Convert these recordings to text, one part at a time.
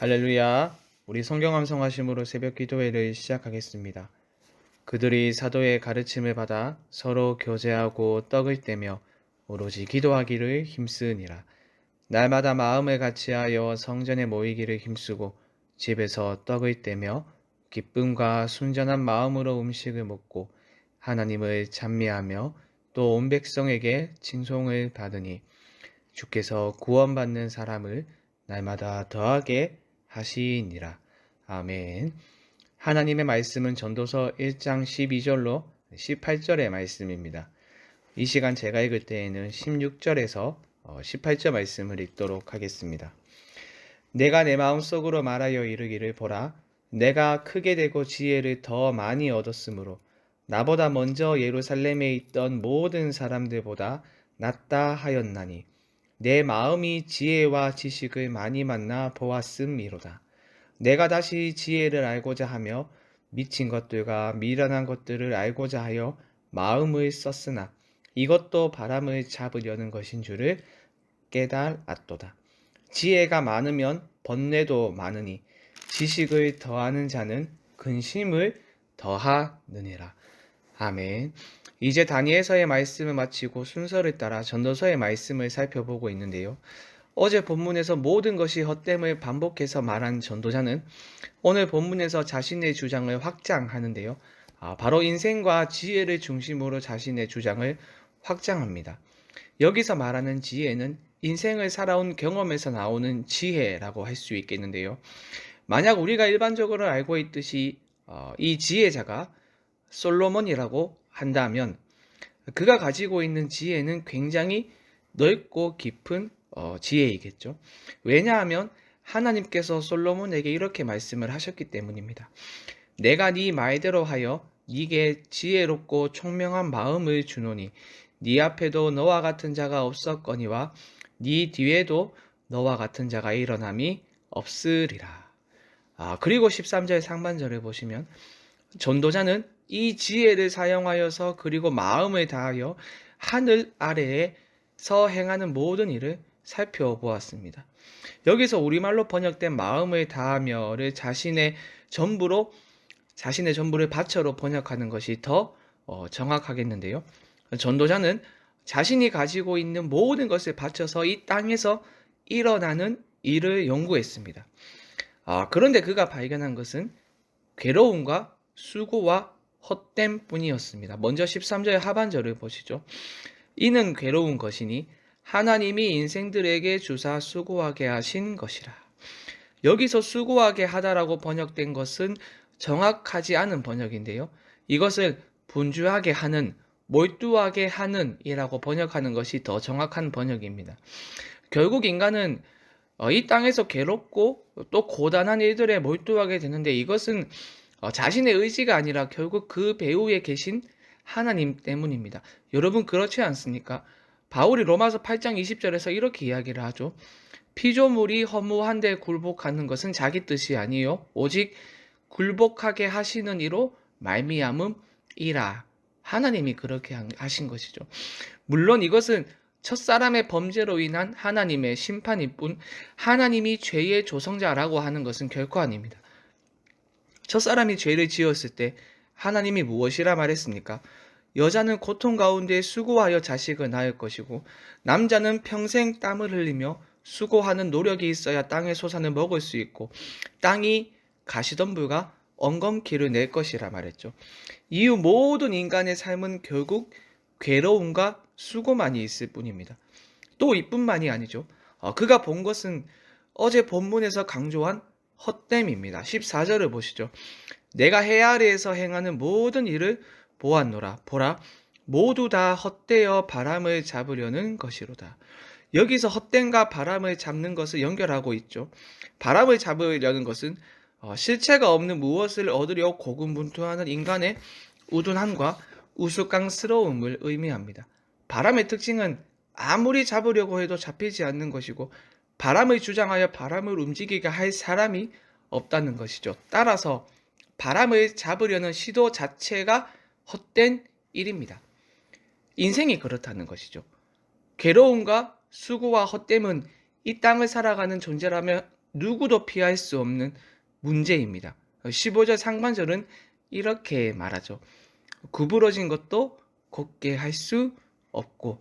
할렐루야. 우리 성경 암송하심으로 새벽 기도회를 시작하겠습니다. 그들이 사도의 가르침을 받아 서로 교제하고 떡을 떼며 오로지 기도하기를 힘쓰니라. 날마다 마음을 같이하여 성전에 모이기를 힘쓰고 집에서 떡을 떼며 기쁨과 순전한 마음으로 음식을 먹고 하나님을 찬미하며 또 온 백성에게 칭송을 받으니 주께서 구원받는 사람을 날마다 더하게 하시니라. 아멘. 하나님의 말씀은 전도서 1장 12절로 18절의 말씀입니다. 이 시간 제가 읽을 때에는 16절에서 18절 말씀을 읽도록 하겠습니다. 내가 내 마음속으로 말하여 이르기를 보라. 내가 크게 되고 지혜를 더 많이 얻었으므로 나보다 먼저 예루살렘에 있던 모든 사람들보다 낫다 하였나니 내 마음이 지혜와 지식을 많이 만나 보았음이로다. 내가 다시 지혜를 알고자 하며 미친 것들과 미련한 것들을 알고자 하여 마음을 썼으나 이것도 바람을 잡으려는 것인 줄을 깨달았도다. 지혜가 많으면 번뇌도 많으니 지식을 더하는 자는 근심을 더하느니라. 아멘. 이제 다니엘서의 말씀을 마치고 순서를 따라 전도서의 말씀을 살펴보고 있는데요. 어제 본문에서 모든 것이 헛됨을 반복해서 말한 전도자는 오늘 본문에서 자신의 주장을 확장하는데요. 바로 인생과 지혜를 중심으로 자신의 주장을 확장합니다. 여기서 말하는 지혜는 인생을 살아온 경험에서 나오는 지혜라고 할 수 있겠는데요. 만약 우리가 일반적으로 알고 있듯이 이 지혜자가 솔로몬이라고 한다면 그가 가지고 있는 지혜는 굉장히 넓고 깊은 지혜이겠죠. 왜냐하면 하나님께서 솔로몬에게 이렇게 말씀을 하셨기 때문입니다. 내가 네 말대로 하여 네게 지혜롭고 총명한 마음을 주노니 네 앞에도 너와 같은 자가 없었거니와 네 뒤에도 너와 같은 자가 일어남이 없으리라. 그리고 13절 상반절을 보시면 전도자는 이 지혜를 사용하여서 그리고 마음을 다하여 하늘 아래에서 행하는 모든 일을 살펴보았습니다. 여기서 우리말로 번역된 마음을 다하며를 자신의 전부를 바쳐로 번역하는 것이 더 정확하겠는데요. 전도자는 자신이 가지고 있는 모든 것을 바쳐서 이 땅에서 일어나는 일을 연구했습니다. 그런데 그가 발견한 것은 괴로움과 수고와 헛됨 뿐이었습니다. 먼저 13절 하반절을 보시죠. 이는 괴로운 것이니 하나님이 인생들에게 주사 수고하게 하신 것이라. 여기서 수고하게 하다라고 번역된 것은 정확하지 않은 번역인데요. 이것을 분주하게 하는, 몰두하게 하는 이라고 번역하는 것이 더 정확한 번역입니다. 결국 인간은 이 땅에서 괴롭고 또 고단한 일들에 몰두하게 되는데 이것은 자신의 의지가 아니라 결국 그 배후에 계신 하나님 때문입니다. 여러분 그렇지 않습니까? 바울이 로마서 8장 20절에서 이렇게 이야기를 하죠. 피조물이 허무한데 굴복하는 것은 자기 뜻이 아니요 오직 굴복하게 하시는 이로 말미암음이라. 하나님이 그렇게 하신 것이죠. 물론 이것은 첫사람의 범죄로 인한 하나님의 심판일 뿐 하나님이 죄의 조성자라고 하는 것은 결코 아닙니다. 첫사람이 죄를 지었을 때 하나님이 무엇이라 말했습니까? 여자는 고통 가운데 수고하여 자식을 낳을 것이고 남자는 평생 땀을 흘리며 수고하는 노력이 있어야 땅의 소산을 먹을 수 있고 땅이 가시덤불과 엉겅퀴를 낼 것이라 말했죠. 이후 모든 인간의 삶은 결국 괴로움과 수고만이 있을 뿐입니다. 또 이뿐만이 아니죠. 그가 본 것은 어제 본문에서 강조한 헛됨입니다. 14절을 보시죠. 내가 해 아래에서 행하는 모든 일을 보았노라. 보라, 모두 다 헛되어 바람을 잡으려는 것이로다. 여기서 헛됨과 바람을 잡는 것을 연결하고 있죠. 바람을 잡으려는 것은 실체가 없는 무엇을 얻으려 고군분투하는 인간의 우둔함과 우스꽝스러움을 의미합니다. 바람의 특징은 아무리 잡으려고 해도 잡히지 않는 것이고 바람을 주장하여 바람을 움직이게 할 사람이 없다는 것이죠. 따라서 바람을 잡으려는 시도 자체가 헛된 일입니다. 인생이 그렇다는 것이죠. 괴로움과 수고와 헛됨은 이 땅을 살아가는 존재라면 누구도 피할 수 없는 문제입니다. 15절 상반절은 이렇게 말하죠. 구부러진 것도 곧게 할 수 없고,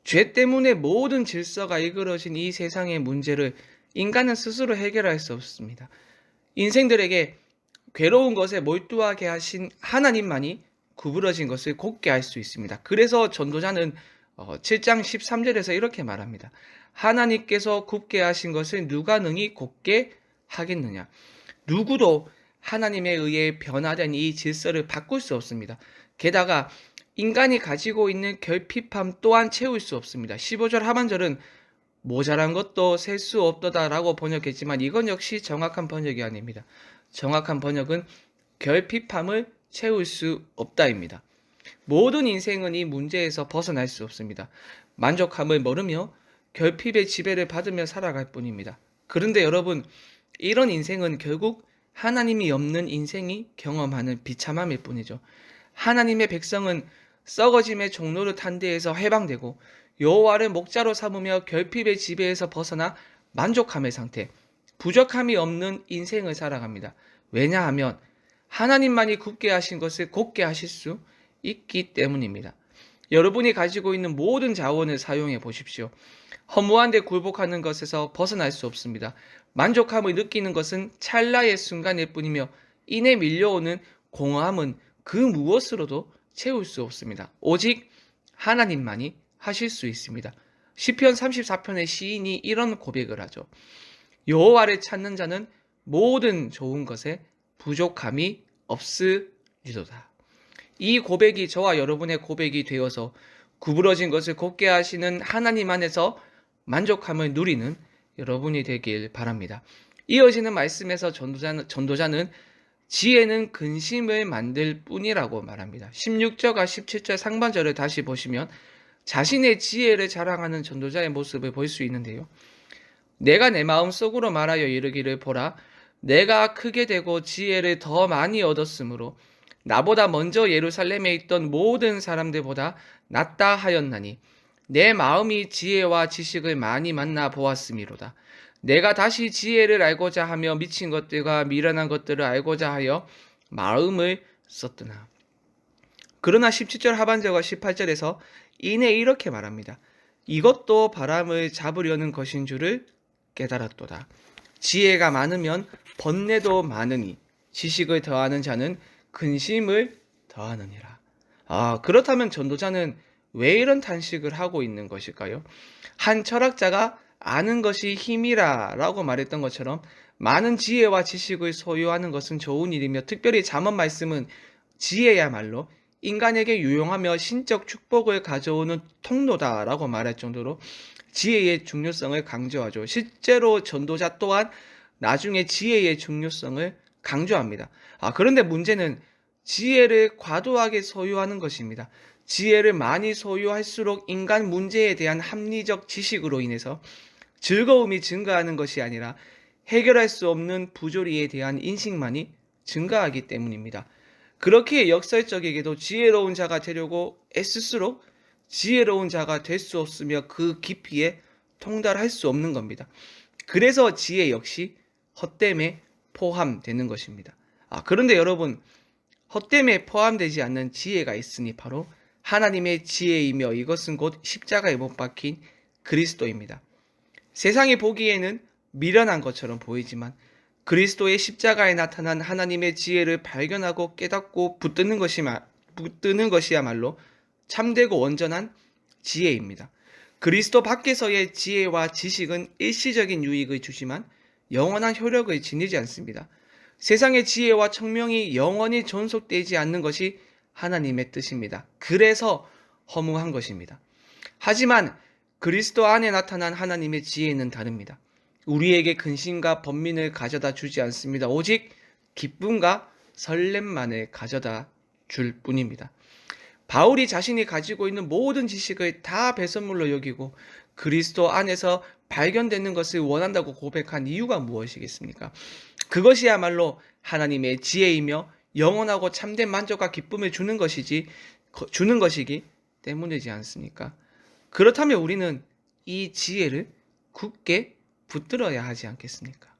죄 때문에 모든 질서가 이그러진 이 세상의 문제를 인간은 스스로 해결할 수 없습니다. 인생들에게 괴로운 것에 몰두하게 하신 하나님만이 구부러진 것을 곧게 할 수 있습니다. 그래서 전도자는 7장 13절에서 이렇게 말합니다. 하나님께서 굽게 하신 것을 누가 능히 곧게 하겠느냐. 누구도 하나님에 의해 변화된 이 질서를 바꿀 수 없습니다. 게다가 인간이 가지고 있는 결핍함 또한 채울 수 없습니다. 15절 하반절은 모자란 것도 셀 수 없도다라고 번역했지만 이건 역시 정확한 번역이 아닙니다. 정확한 번역은 결핍함을 채울 수 없다입니다. 모든 인생은 이 문제에서 벗어날 수 없습니다. 만족함을 모르며 결핍의 지배를 받으며 살아갈 뿐입니다. 그런데 여러분, 이런 인생은 결국 하나님이 없는 인생이 경험하는 비참함일 뿐이죠. 하나님의 백성은 썩어짐의 종로를 탄 데에서 해방되고 여호와를 목자로 삼으며 결핍의 지배에서 벗어나 만족함의 상태, 부족함이 없는 인생을 살아갑니다. 왜냐하면 하나님만이 굽게 하신 것을 곧게 하실 수 있기 때문입니다. 여러분이 가지고 있는 모든 자원을 사용해 보십시오. 허무한 데 굴복하는 것에서 벗어날 수 없습니다. 만족함을 느끼는 것은 찰나의 순간일 뿐이며 이내 밀려오는 공허함은 그 무엇으로도 채울 수 없습니다. 오직 하나님만이 하실 수 있습니다. 시편 34편의 시인이 이런 고백을 하죠. 여호와를 찾는 자는 모든 좋은 것에 부족함이 없으리로다. 이 고백이 저와 여러분의 고백이 되어서 구부러진 것을 곧게 하시는 하나님 안에서 만족함을 누리는 여러분이 되길 바랍니다. 이어지는 말씀에서 전도자는 지혜는 근심을 만들 뿐이라고 말합니다. 16절과 17절 상반절을 다시 보시면 자신의 지혜를 자랑하는 전도자의 모습을 볼 수 있는데요. 내가 내 마음속으로 말하여 이르기를 보라, 내가 크게 되고 지혜를 더 많이 얻었으므로 나보다 먼저 예루살렘에 있던 모든 사람들보다 낫다 하였나니 내 마음이 지혜와 지식을 많이 만나 보았음이로다. 내가 다시 지혜를 알고자 하며 미친 것들과 미련한 것들을 알고자 하여 마음을 썼더나. 그러나 17절 하반절과 18절에서 이내 이렇게 말합니다. 이것도 바람을 잡으려는 것인 줄을 깨달았도다. 지혜가 많으면 번뇌도 많으니 지식을 더하는 자는 근심을 더하느니라. 그렇다면 전도자는 왜 이런 탄식을 하고 있는 것일까요? 한 철학자가 아는 것이 힘이라 라고 말했던 것처럼 많은 지혜와 지식을 소유하는 것은 좋은 일이며 특별히 잠언 말씀은 지혜야말로 인간에게 유용하며 신적 축복을 가져오는 통로다라고 말할 정도로 지혜의 중요성을 강조하죠. 실제로 전도자 또한 나중에 지혜의 중요성을 강조합니다. 그런데 문제는 지혜를 과도하게 소유하는 것입니다. 지혜를 많이 소유할수록 인간 문제에 대한 합리적 지식으로 인해서 즐거움이 증가하는 것이 아니라 해결할 수 없는 부조리에 대한 인식만이 증가하기 때문입니다. 그렇게 역설적이게도 지혜로운 자가 되려고 애쓸수록 지혜로운 자가 될 수 없으며 그 깊이에 통달할 수 없는 겁니다. 그래서 지혜 역시 헛됨에 포함되는 것입니다. 그런데 여러분, 헛됨에 포함되지 않는 지혜가 있으니 바로 하나님의 지혜이며 이것은 곧 십자가에 못 박힌 그리스도입니다. 세상이 보기에는 미련한 것처럼 보이지만 그리스도의 십자가에 나타난 하나님의 지혜를 발견하고 깨닫고 붙드는 것이야말로 참되고 온전한 지혜입니다. 그리스도 밖에서의 지혜와 지식은 일시적인 유익을 주지만 영원한 효력을 지니지 않습니다. 세상의 지혜와 청명이 영원히 존속되지 않는 것이 하나님의 뜻입니다. 그래서 허무한 것입니다. 하지만 그리스도 안에 나타난 하나님의 지혜는 다릅니다. 우리에게 근심과 번민을 가져다 주지 않습니다. 오직 기쁨과 설렘만을 가져다 줄 뿐입니다. 바울이 자신이 가지고 있는 모든 지식을 다 배선물로 여기고 그리스도 안에서 발견되는 것을 원한다고 고백한 이유가 무엇이겠습니까? 그것이야말로 하나님의 지혜이며 영원하고 참된 만족과 기쁨을 주는 것이기 때문이지 않습니까? 그렇다면 우리는 이 지혜를 굳게 붙들어야 하지 않겠습니까?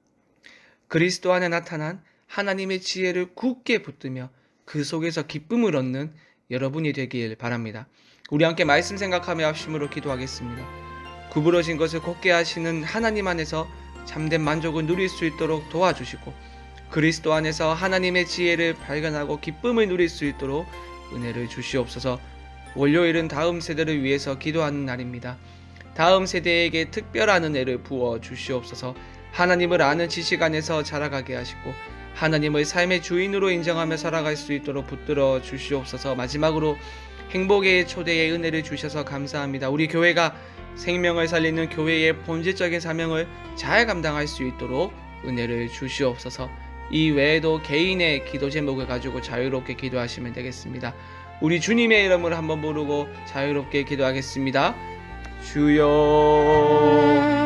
그리스도 안에 나타난 하나님의 지혜를 굳게 붙들며 그 속에서 기쁨을 얻는 여러분이 되길 바랍니다. 우리 함께 말씀 생각하며 합심으로 기도하겠습니다. 구부러진 것을 곧게 하시는 하나님 안에서 참된 만족을 누릴 수 있도록 도와주시고, 그리스도 안에서 하나님의 지혜를 발견하고 기쁨을 누릴 수 있도록 은혜를 주시옵소서. 월요일은 다음 세대를 위해서 기도하는 날입니다. 다음 세대에게 특별한 은혜를 부어 주시옵소서. 하나님을 아는 지식 안에서 자라가게 하시고 하나님을 삶의 주인으로 인정하며 살아갈 수 있도록 붙들어 주시옵소서. 마지막으로 행복의 초대의 은혜를 주셔서 감사합니다. 우리 교회가 생명을 살리는 교회의 본질적인 사명을 잘 감당할 수 있도록 은혜를 주시옵소서. 이 외에도 개인의 기도 제목을 가지고 자유롭게 기도하시면 되겠습니다. 우리 주님의 이름을 한번 부르고 자유롭게 기도하겠습니다. 주여